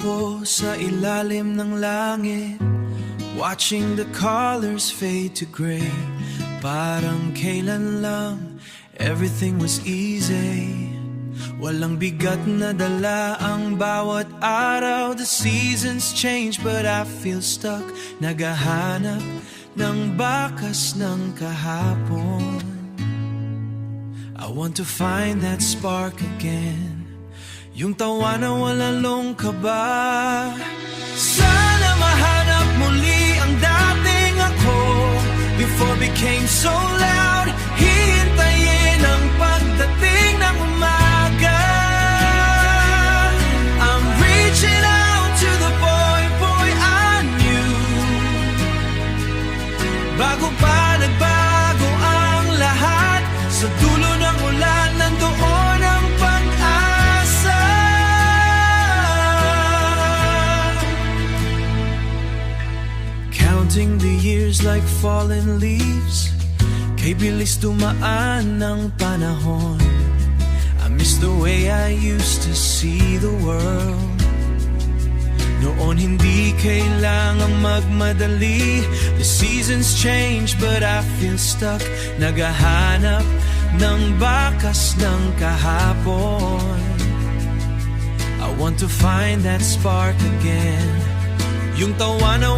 ako sa ilalim ng langit, watching the colors fade to gray. Parang kailan lang everything was easy. Walang bigat na dala ang bawat araw. The seasons change but I feel stuck. Naghahanap ng bakas ng kahapon. I want to find that spark again, yung tawa na walang kaba. Sana mahanap muli ang dating ako, before became so loud. Hihintayin ang pagdating ng umaga. I'm reaching out to the boy I knew, bago pa nagbago ang lahat. Sa dulo ng ulan nandoon ang pag-asa. Counting the years like fallen leaves, kay bilis dumaan ng panahon. I miss the way I used to see the world. Noon hindi kailangang magmadali. The seasons change but I feel stuck. Naghahanap ng bakas ng kahapon. I want to find that spark again, yung tawa na